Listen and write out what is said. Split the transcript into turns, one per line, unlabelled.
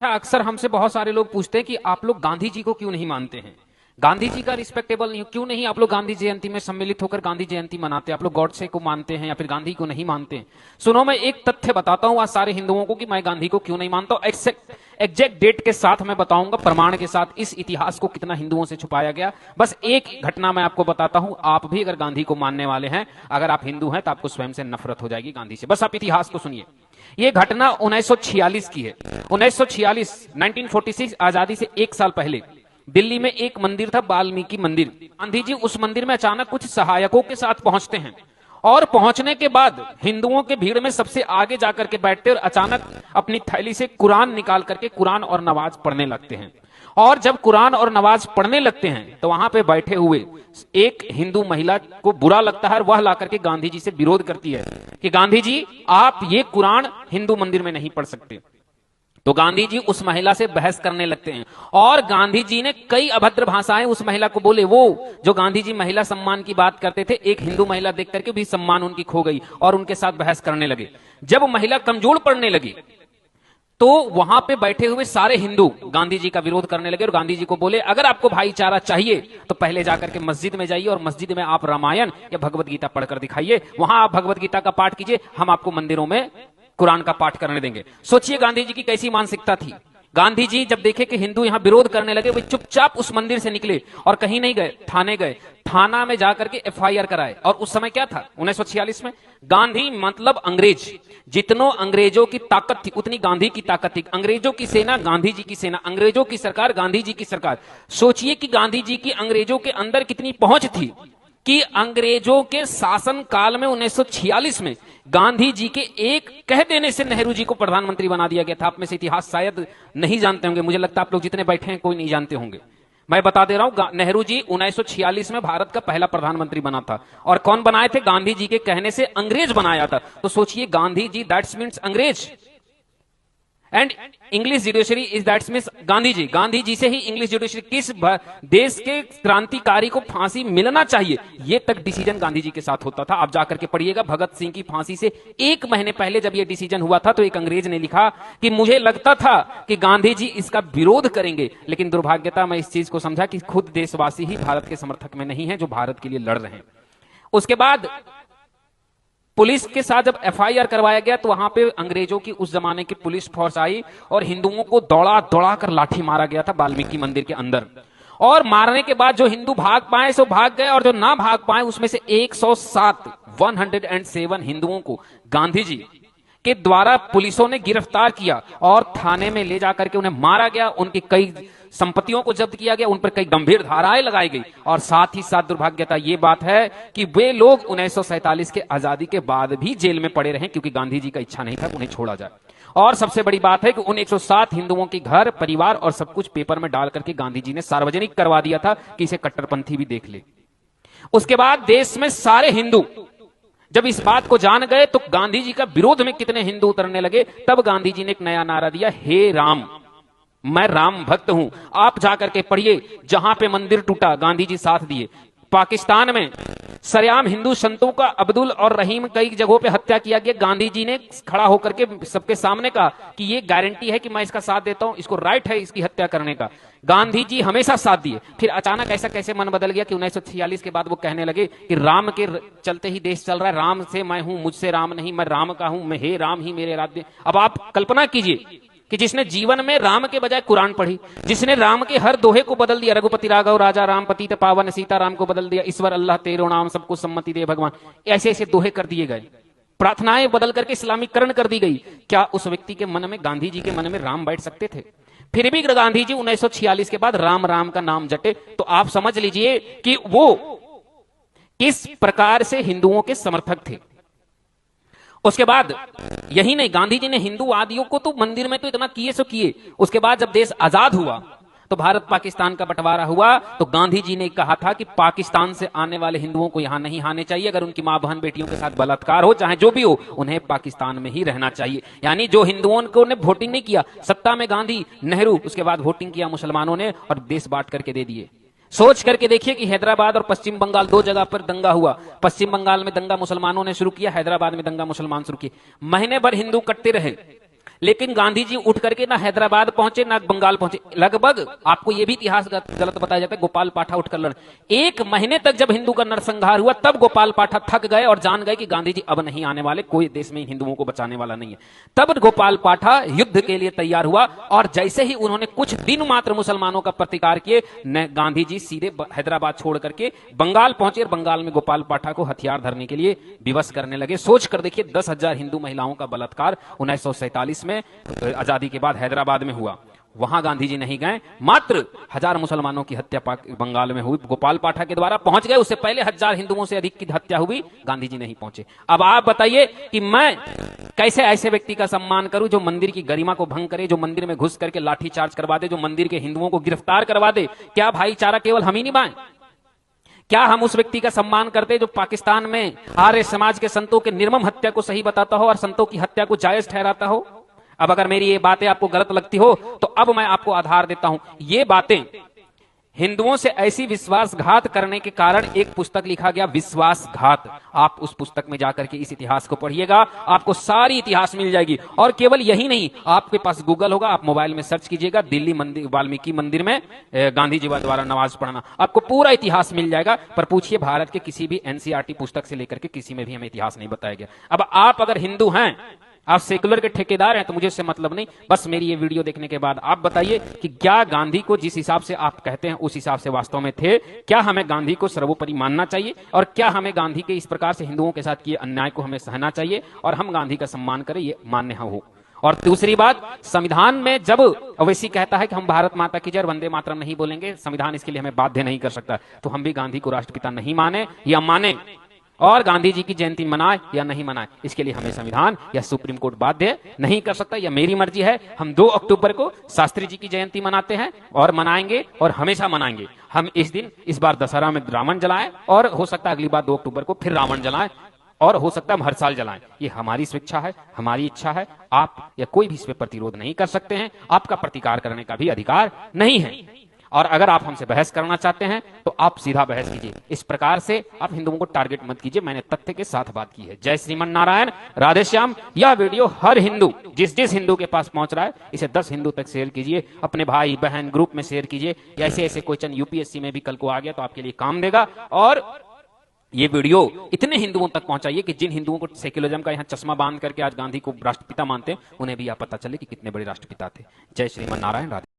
अक्सर हमसे बहुत सारे लोग पूछते हैं कि आप लोग गांधी जी को क्यों नहीं मानते हैं। गांधी जी का रिस्पेक्टेबल नहीं क्यों नहीं आप लोग गांधी जयंती में सम्मिलित होकर गांधी जयंती मनाते हैं। आप लोग गॉडसे को मानते हैं या फिर गांधी को नहीं मानते हैं। सुनो, मैं एक तथ्य बताता हूं आज सारे हिंदुओं को कि मैं गांधी को क्यों नहीं मानता हूं। एग्जैक्ट डेट के साथ मैं बताऊंगा, प्रमाण के साथ, इस इतिहास को कितना हिंदुओं से छुपाया गया। बस एक घटना मैं आपको बताता हूं। आप भी अगर गांधी को मानने वाले हैं, अगर आप हिंदू हैं, तो आपको स्वयं से नफरत हो जाएगी गांधी से। बस आप इतिहास को सुनिए। ये घटना 1946 की है। 1946 1946 आजादी से एक साल पहले दिल्ली में एक मंदिर था, वाल्मीकि मंदिर। गांधी जी उस मंदिर में अचानक कुछ सहायकों के साथ पहुंचते हैं और पहुंचने के बाद हिंदुओं के भीड़ में सबसे आगे जाकर के बैठते और अचानक अपनी थैली से कुरान निकाल करके कुरान और नमाज पढ़ने लगते हैं। और जब कुरान और नमाज पढ़ने लगते हैं तो वहां पे बैठे हुए एक हिंदू महिला को बुरा लगता है और वह लाकर के गांधी जी से विरोध करती है कि गांधी जी, आप ये कुरान हिंदू मंदिर में नहीं पढ़ सकते। तो गांधी जी उस महिला से बहस करने लगते हैं और गांधी जी ने कई अभद्र भाषाएं उस महिला को बोले। वो जो गांधी जी महिला सम्मान की बात करते थे, एक हिंदू महिला देख करके भी सम्मान उनकी खो गई और उनके साथ बहस करने लगे। जब महिला कमजोर पड़ने लगी तो वहां पे बैठे हुए सारे हिंदू गांधी जी का विरोध करने लगे और गांधी जी को बोले, अगर आपको भाईचारा चाहिए तो पहले जाकर के मस्जिद में जाइए और मस्जिद में आप रामायण या भगवत गीता पढ़कर दिखाइए। वहां आप भगवत गीता का पाठ कीजिए, हम आपको मंदिरों में कुरान का पाठ करने देंगे। सोचिए गांधी जी की कैसी मानसिकता थी। गांधी जी जब देखे कि हिंदू यहां विरोध करने लगे, वे चुपचाप उस मंदिर से निकले और कहीं नहीं गए, थाने गए। थाना में जाकर के एफआईआर कराए। और उस समय क्या था 1946 में, गांधी मतलब अंग्रेज। जितनों अंग्रेजों की ताकत थी उतनी गांधी की ताकत थी। अंग्रेजों की सेना गांधी जी की सेना, अंग्रेजों की सरकार गांधी जी की सरकार। सोचिए कि गांधी जी की अंग्रेजों के अंदर कितनी पहुंच थी कि अंग्रेजों के शासन काल में 1946 में गांधी जी के एक कह देने से नेहरू जी को प्रधानमंत्री बना दिया गया था। आप में से इतिहास शायद नहीं जानते होंगे, मुझे लगता है आप लोग जितने बैठे हैं कोई नहीं जानते होंगे। मैं बता दे रहा हूं, नेहरू जी 1946 में भारत का पहला प्रधानमंत्री बना था। और कौन बनाए थे? गांधी जी के कहने से अंग्रेज बनाया था। तो सोचिए, गांधी जी दैट्स मीन्स अंग्रेज and English judiciary is that's means Gandhi ji. Gandhi ji से ही इंग्लिश जुडिशरी, किस देश के क्रांतिकारी को फांसी मिलना चाहिए, ये तक डिसीजन गांधी जी के साथ होता था। आप जाकर के पढ़िएगा, भगत सिंह की फांसी से एक महीने पहले जब ये डिसीजन हुआ था तो एक अंग्रेज ने लिखा कि मुझे लगता था कि गांधी जी इसका विरोध करेंगे, लेकिन दुर्भाग्यता मैं इस चीज को समझा कि खुद देशवासी ही भारत के समर्थक में नहीं है जो भारत के लिए लड़ रहे हैं। उसके बाद पुलिस के साथ जब एफआईआर करवाया गया तो वहां पे अंग्रेजों की उस जमाने की पुलिस फोर्स आई और हिंदुओं को दौड़ा दौड़ा कर लाठी मारा गया था वाल्मीकि मंदिर के अंदर। और मारने के बाद जो हिंदू भाग पाए सो भाग गए और जो ना भाग पाए उसमें से 107 हिंदुओं को गांधी जी के द्वारा पुलिसों ने गिरफ्तार किया और थाने में ले जाकर के उन्हें मारा गया। उनकी कई संपत्तियों को जब्त किया गया, उन पर कई गंभीर धाराएं लगाई गई। और साथ ही साथ दुर्भाग्यता ये बात है कि वे लोग 1947 के आजादी के बाद भी जेल में पड़े रहे, क्योंकि गांधी जी का इच्छा नहीं था कि उन्हें छोड़ा जाए। और सबसे बड़ी बात है कि उन 107 हिंदुओं के घर परिवार और सब कुछ पेपर में डाल करके गांधी जी ने सार्वजनिक करवा दिया था कि इसे कट्टरपंथी भी देख ले। उसके बाद देश में सारे हिंदू जब इस बात को जान गए तो गांधी जी का विरोध में कितने हिंदू उतरने लगे। तब गांधी जी ने एक नया नारा दिया, हे राम, मैं राम भक्त हूं। आप जाकर के पढ़िए, जहां पे मंदिर टूटा गांधी जी साथ दिए। पाकिस्तान में सरेआम हिंदू संतों का अब्दुल और रहीम कई जगहों पे हत्या किया गया। गांधी जी ने खड़ा होकर के सबके सामने कहा कि ये गारंटी है कि मैं इसका साथ देता हूं, इसको राइट है इसकी हत्या करने का। गांधी जी हमेशा साथ दिए। फिर अचानक ऐसा कैसे मन बदल गया कि 1946 के बाद वो कहने लगे कि राम के चलते ही देश चल रहा है, राम से मैं हूं, मुझसे राम नहीं, मैं राम का हूं, मैं हे राम ही मेरे राज्य। अब आप कल्पना कीजिए कि जिसने जीवन में राम के बजाय कुरान पढ़ी, जिसने राम के हर दोहे को बदल दिया, रघुपति राघव राजा राम पतित पावन, सीता राम को बदल दिया, ईश्वर अल्लाह तेरो नाम सबको सम्मति दे भगवान, ऐसे ऐसे दोहे कर दिए गए, प्रार्थनाएं बदल करके इस्लामीकरण कर दी गई। क्या उस व्यक्ति के मन में, गांधी जी के मन में राम बैठ सकते थे? फिर भी गांधी जी 1946 के बाद राम राम का नाम जटे। तो आप समझ लीजिए कि वो किस प्रकार से हिंदुओं के समर्थक थे। उसके बाद यही नहीं, गांधी जी ने हिंदूवादियों को तो मंदिर में तो इतना किए सो किए। उसके बाद जब देश आजाद हुआ तो भारत पाकिस्तान का बंटवारा हुआ तो गांधी जी ने कहा था कि पाकिस्तान से आने वाले हिंदुओं को यहां नहीं आने चाहिए। अगर उनकी मां बहन बेटियों के साथ बलात्कार हो, चाहे जो भी हो, उन्हें पाकिस्तान में ही रहना चाहिए। यानी जो हिंदुओं को ने वोटिंग नहीं किया, सत्ता में गांधी नेहरू, उसके बाद वोटिंग किया मुसलमानों ने और देश बांट करके दे दिए। सोच करके देखिए कि हैदराबाद और पश्चिम बंगाल दो जगह पर दंगा हुआ। पश्चिम बंगाल में दंगा मुसलमानों ने शुरू किया, हैदराबाद में दंगा मुसलमान शुरू किए। महीने भर हिंदू कटते रहे, लेकिन गांधी जी उठ करके ना हैदराबाद पहुंचे ना बंगाल पहुंचे। लगभग आपको यह भी इतिहास गलत बताया जाता है, गोपाल पाठा उठकर लड़, 1 महीने तक जब हिंदू का नरसंहार हुआ तब गोपाल पाठा थक गए और जान गए कि गांधी जी अब नहीं आने वाले, कोई देश में हिंदुओं को बचाने वाला नहीं है। तब गोपाल पाठा युद्ध के लिए तैयार हुआ और जैसे ही उन्होंने कुछ दिन मात्र मुसलमानों का प्रतिकार किए, गांधी जी सीधे हैदराबाद छोड़ करके बंगाल पहुंचे और बंगाल में गोपाल पाठा को हथियार धरने के लिए विवश करने लगे। सोच कर देखिए, 10,000 हिंदू महिलाओं का बलात्कार 1947 में आजादी के बाद हैदराबाद में हुआ। वहां गांधी जी नहीं गए, मात्र 1000 मुसलमानों की हत्या बंगाल में हुई गोपाल पाठा के द्वारा। पहुंच गए, उससे पहले 1000 हिंदुओं से अधिक की हत्या हुई, गांधी जी नहीं पहुंचे। अब आप बताइए कि मैं कैसे ऐसे व्यक्ति का सम्मान करूं जो मंदिर की गरिमा को भंग करे, जो मंदिर में घुस करके लाठीचार्ज करवा दे, जो मंदिर के हिंदुओं को गिरफ्तार करवा दे। क्या भाईचारा केवल हम ही निभाएं? क्या हम उस व्यक्ति का सम्मान करते जो पाकिस्तान में आर्य समाज के संतों के निर्मम हत्या को सही बताता हो और संतों की हत्या को जायज ठहराता हो? अब अगर मेरी ये बातें आपको गलत लगती हो तो अब मैं आपको आधार देता हूं। ये बातें हिंदुओं से ऐसी विश्वासघात करने के कारण एक पुस्तक लिखा गया, विश्वासघात। आप उस पुस्तक में जाकर के इस इतिहास को पढ़िएगा, आपको सारी इतिहास मिल जाएगी। और केवल यही नहीं, आपके पास गूगल होगा, आप मोबाइल में सर्च कीजिएगा दिल्ली मंदिर, वाल्मीकि मंदिर में गांधी जी द्वारा नमाज पढ़ना, आपको पूरा इतिहास मिल जाएगा। पर पूछिए, भारत के किसी भी एनसीईआरटी पुस्तक से लेकर के किसी में भी हमें इतिहास नहीं बताया गया। अब आप अगर हिंदू हैं, आप सेकुलर के ठेकेदार हैं, तो मुझे इससे मतलब नहीं। बस मेरी ये वीडियो देखने के बाद आप बताइए कि क्या गांधी को जिस हिसाब से आप कहते हैं उस हिसाब से वास्तव में थे? क्या हमें गांधी को सर्वोपरि मानना चाहिए और क्या हमें गांधी के इस प्रकार से हिंदुओं के साथ किए अन्याय को हमें सहना चाहिए और हम गांधी का सम्मान करें, ये मान्य हो? और दूसरी बात, संविधान में जब ओवैसी कहता है कि हम भारत माता की जय वंदे मातरम नहीं बोलेंगे, संविधान इसके लिए हमें बाध्य नहीं कर सकता, तो हम भी गांधी को राष्ट्रपिता नहीं माने या माने और गांधी जी की जयंती मनाए या नहीं मनाए, इसके लिए हमें संविधान या सुप्रीम कोर्ट बाध्य नहीं कर सकता। या मेरी मर्जी है, हम 2 अक्टूबर को शास्त्री जी की जयंती मनाते हैं और मनाएंगे और हमेशा मनाएंगे। हम इस दिन, इस बार दशहरा में रावण जलाएं और हो सकता है अगली बार 2 अक्टूबर को फिर रावण जलाएं और हो सकता है हम हर साल जलाएं। ये हमारी स्वेच्छा है, हमारी इच्छा है। आप या कोई भी इस पर प्रतिरोध नहीं कर सकते हैं, आपका प्रतिकार करने का भी अधिकार नहीं है। और अगर आप हमसे बहस करना चाहते हैं तो आप सीधा बहस कीजिए, इस प्रकार से आप हिंदुओं को टारगेट मत कीजिए। मैंने तथ्य के साथ बात की है। जय श्रीमन नारायण, राधे श्याम। यह वीडियो हर हिंदू, जिस हिंदू के पास पहुंच रहा है, इसे 10 हिंदू तक शेयर कीजिए, अपने भाई बहन ग्रुप में शेयर कीजिए। ऐसे ऐसे क्वेश्चन यूपीएससी में भी कल को आ गया तो आपके लिए काम देगा। और ये वीडियो इतने हिंदुओं तक पहुंचाइए कि जिन हिंदुओं को सेक्युलरिज्म का यहाँ चश्मा बांध करके आज गांधी को राष्ट्रपिता मानते हैं, उन्हें भी यह पता चले कि कितने बड़े राष्ट्रपिता थे। जय श्रीमन नारायण, राधे।